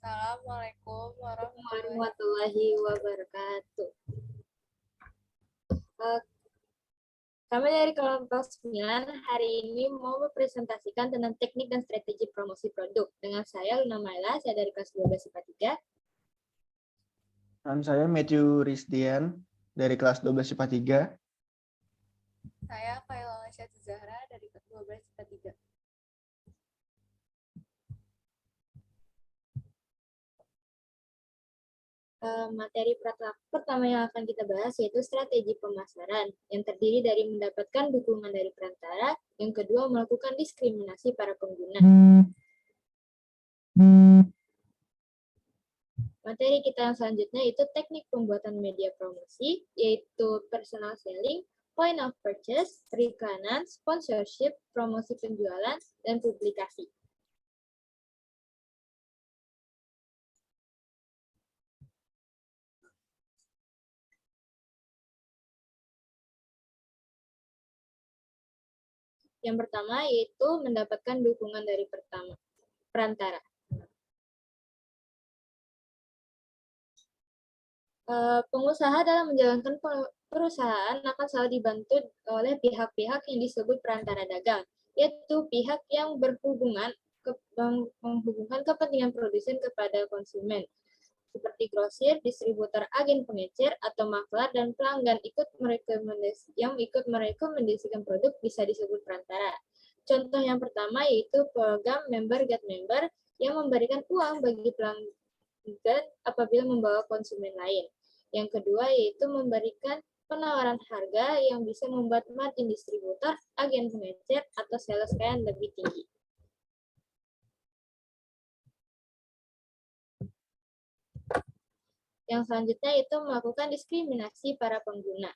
Assalamualaikum warahmatullahi warahmatullahi wabarakatuh. Eh, Kami dari kelompok 9 hari ini mau mempresentasikan tentang teknik dan strategi promosi produk. Dengan saya Luna Maila, saya dari kelas 12 IPA 3. Dan saya Matthew Rizdian dari kelas 12 IPA 3. Saya Kailala Syahdu Zahra dari kelas 12 IPA 3. Materi pertama yang akan kita bahas yaitu strategi pemasaran yang terdiri dari mendapatkan dukungan dari perantara, yang kedua melakukan diskriminasi para pengguna. Materi kita yang selanjutnya itu teknik pembuatan media promosi, yaitu personal selling, point of purchase, periklanan, sponsorship, promosi penjualan, dan publikasi. Yang pertama yaitu mendapatkan dukungan dari perantara. Pengusaha dalam menjalankan perusahaan akan selalu dibantu oleh pihak-pihak yang disebut perantara dagang, yaitu pihak yang menghubungkan kepentingan produsen kepada konsumen, seperti grosir, distributor, agen pengecer, atau maklar, dan pelanggan yang ikut merekomendasikan produk bisa disebut perantara. Contoh yang pertama yaitu program Member Get Member yang memberikan uang bagi pelanggan apabila membawa konsumen lain. Yang kedua yaitu memberikan penawaran harga yang bisa membuat margin distributor, agen pengecer, atau sales kain lebih tinggi. Yang selanjutnya itu melakukan diskriminasi para pengguna.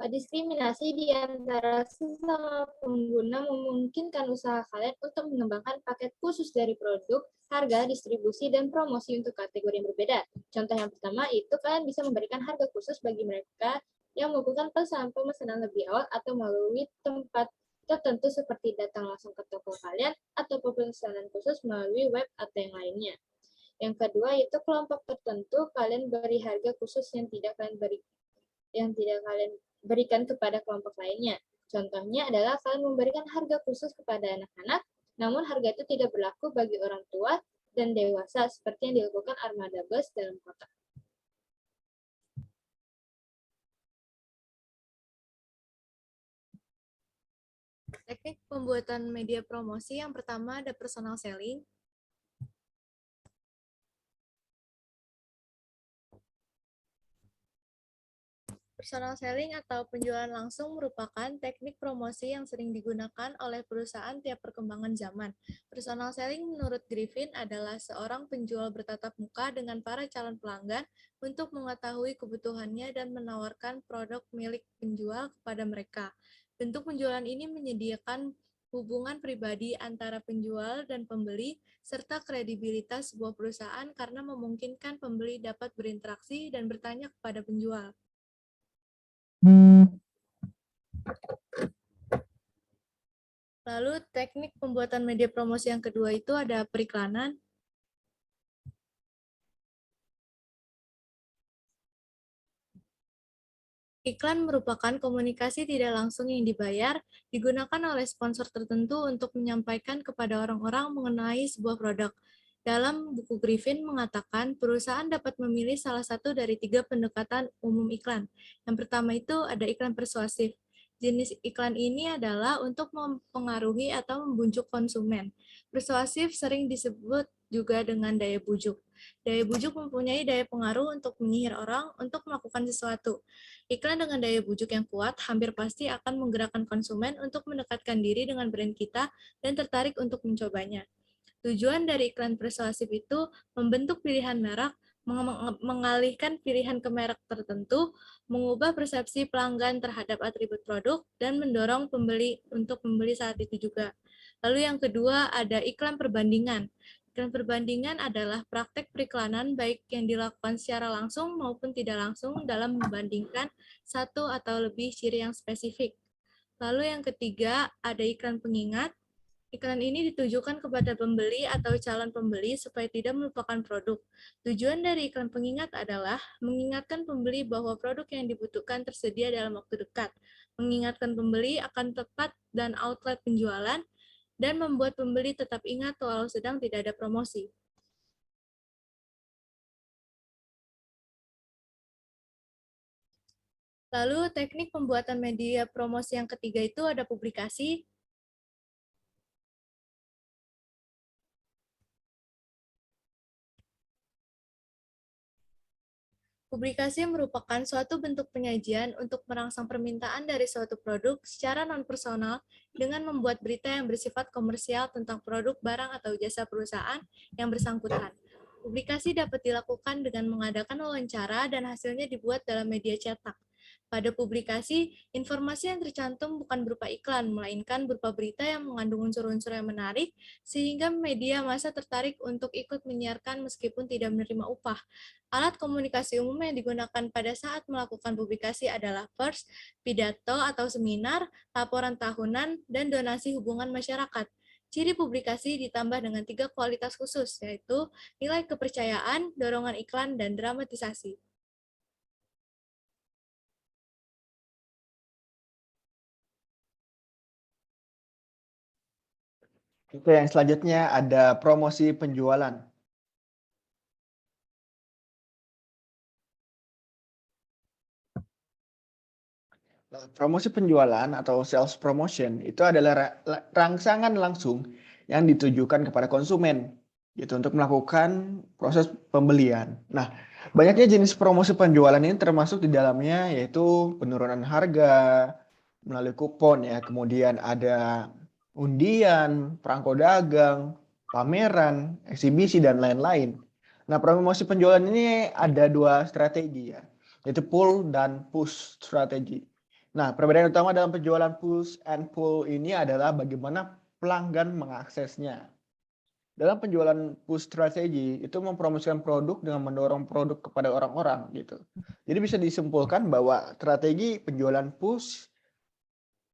Diskriminasi di antara sesama pengguna memungkinkan usaha kalian untuk mengembangkan paket khusus dari produk, harga, distribusi, dan promosi untuk kategori yang berbeda. Contoh yang pertama itu kalian bisa memberikan harga khusus bagi mereka yang melakukan pemesanan lebih awal atau melalui tempat tertentu seperti datang langsung ke toko kalian atau pemesanan khusus melalui web atau yang lainnya. Yang kedua itu kelompok tertentu kalian beri harga khusus yang tidak kalian berikan kepada kelompok lainnya. Contohnya adalah kalian memberikan harga khusus kepada anak-anak, namun harga itu tidak berlaku bagi orang tua dan dewasa seperti yang dilakukan armada bus dalam kota. Teknik pembuatan media promosi yang pertama ada personal selling. Personal selling atau penjualan langsung merupakan teknik promosi yang sering digunakan oleh perusahaan tiap perkembangan zaman. Personal selling menurut Griffin adalah seorang penjual bertatap muka dengan para calon pelanggan untuk mengetahui kebutuhannya dan menawarkan produk milik penjual kepada mereka. Bentuk penjualan ini menyediakan hubungan pribadi antara penjual dan pembeli, serta kredibilitas sebuah perusahaan karena memungkinkan pembeli dapat berinteraksi dan bertanya kepada penjual. Lalu teknik pembuatan media promosi yang kedua itu ada periklanan. Iklan merupakan komunikasi tidak langsung yang dibayar, digunakan oleh sponsor tertentu untuk menyampaikan kepada orang-orang mengenai sebuah produk. Dalam buku Griffin mengatakan, perusahaan dapat memilih salah satu dari 3 pendekatan umum iklan. Yang pertama itu ada iklan persuasif. Jenis iklan ini adalah untuk mempengaruhi atau membujuk konsumen. Persuasif sering disebut juga dengan daya bujuk. Daya bujuk mempunyai daya pengaruh untuk menyihir orang untuk melakukan sesuatu. Iklan dengan daya bujuk yang kuat hampir pasti akan menggerakkan konsumen untuk mendekatkan diri dengan brand kita dan tertarik untuk mencobanya. Tujuan dari iklan persuasif itu membentuk pilihan merek, mengalihkan pilihan ke merek tertentu, mengubah persepsi pelanggan terhadap atribut produk, dan mendorong pembeli untuk membeli saat itu juga. Lalu yang kedua ada iklan perbandingan. Iklan perbandingan adalah praktek periklanan baik yang dilakukan secara langsung maupun tidak langsung dalam membandingkan satu atau lebih ciri yang spesifik. Lalu yang ketiga, ada iklan pengingat. Iklan ini ditujukan kepada pembeli atau calon pembeli supaya tidak melupakan produk. Tujuan dari iklan pengingat adalah mengingatkan pembeli bahwa produk yang dibutuhkan tersedia dalam waktu dekat, mengingatkan pembeli akan tempat dan outlet penjualan, dan membuat pembeli tetap ingat walau sedang tidak ada promosi. Lalu teknik pembuatan media promosi yang ketiga itu ada publikasi. Publikasi merupakan suatu bentuk penyajian untuk merangsang permintaan dari suatu produk secara non-personal dengan membuat berita yang bersifat komersial tentang produk, barang, atau jasa perusahaan yang bersangkutan. Publikasi dapat dilakukan dengan mengadakan wawancara dan hasilnya dibuat dalam media cetak. Pada publikasi, informasi yang tercantum bukan berupa iklan, melainkan berupa berita yang mengandung unsur-unsur yang menarik, sehingga media massa tertarik untuk ikut menyiarkan meskipun tidak menerima upah. Alat komunikasi umum yang digunakan pada saat melakukan publikasi adalah pers, pidato atau seminar, laporan tahunan, dan donasi hubungan masyarakat. Ciri publikasi ditambah dengan 3 kualitas khusus, yaitu nilai kepercayaan, dorongan iklan, dan dramatisasi. Oke, yang selanjutnya ada promosi penjualan. Nah, promosi penjualan atau sales promotion itu adalah rangsangan langsung yang ditujukan kepada konsumen gitu untuk melakukan proses pembelian. Nah, banyaknya jenis promosi penjualan ini termasuk di dalamnya yaitu penurunan harga melalui kupon ya, kemudian ada undian, perangko dagang, pameran, eksibisi dan lain-lain. Nah, promosi penjualan ini ada dua strategi ya, yaitu pull dan push strategi. Nah, perbedaan utama dalam penjualan push and pull ini adalah bagaimana pelanggan mengaksesnya. Dalam penjualan push strategi itu mempromosikan produk dengan mendorong produk kepada orang-orang gitu. Jadi bisa disimpulkan bahwa strategi penjualan push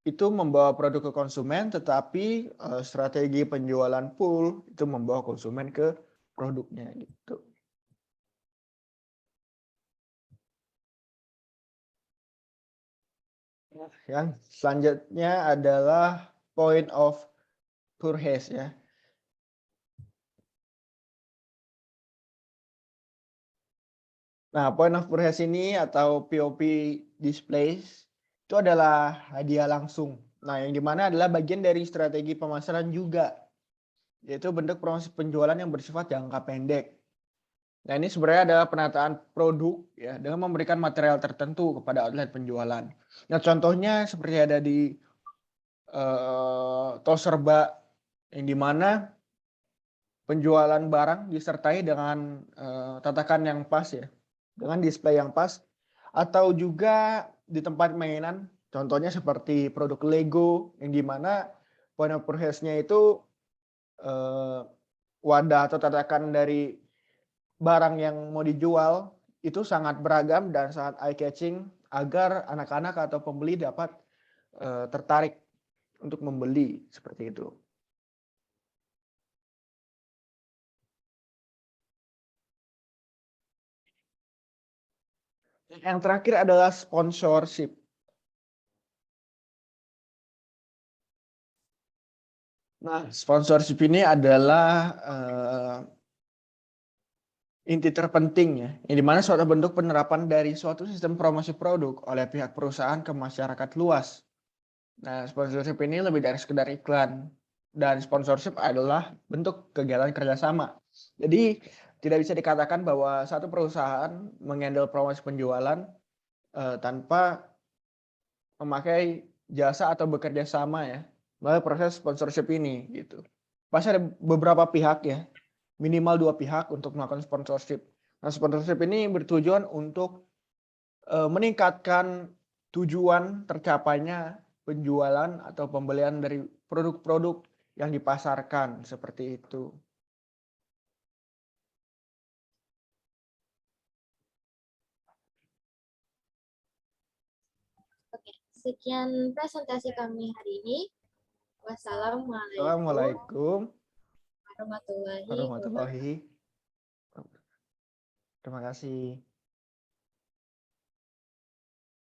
itu membawa produk ke konsumen, tetapi strategi penjualan pull itu membawa konsumen ke produknya gitu. Yang selanjutnya adalah point of purchase ya. Nah, point of purchase ini atau POP displays itu adalah hadiah langsung. Nah, yang dimana adalah bagian dari strategi pemasaran juga, yaitu bentuk promosi penjualan yang bersifat jangka pendek. Nah, ini sebenarnya adalah penataan produk ya dengan memberikan material tertentu kepada outlet penjualan. Nah, contohnya seperti ada di tos serba yang dimana penjualan barang disertai dengan tatakan yang pas ya, dengan display yang pas, atau juga di tempat mainan, contohnya seperti produk Lego yang dimana point of purchase-nya itu wadah atau tatakan dari barang yang mau dijual itu sangat beragam dan sangat eye catching agar anak-anak atau pembeli dapat tertarik untuk membeli seperti itu. Yang terakhir adalah sponsorship. Nah, sponsorship ini adalah inti terpenting ya, yang dimana suatu bentuk penerapan dari suatu sistem promosi produk oleh pihak perusahaan ke masyarakat luas. Nah, sponsorship ini lebih dari sekedar iklan, dan sponsorship adalah bentuk kegiatan kerjasama. Jadi tidak bisa dikatakan bahwa satu perusahaan menghandle promosi penjualan tanpa memakai jasa atau bekerja sama ya melalui proses sponsorship ini gitu. Pasti ada beberapa pihak ya, minimal 2 pihak untuk melakukan sponsorship. Nah, sponsorship ini bertujuan untuk meningkatkan tujuan tercapainya penjualan atau pembelian dari produk-produk yang dipasarkan seperti itu. Oke, sekian presentasi kami hari ini. Wassalamualaikum Assalamualaikum warahmatullahi wabarakatuh. warahmatullahi wabarakatuh. Terima kasih.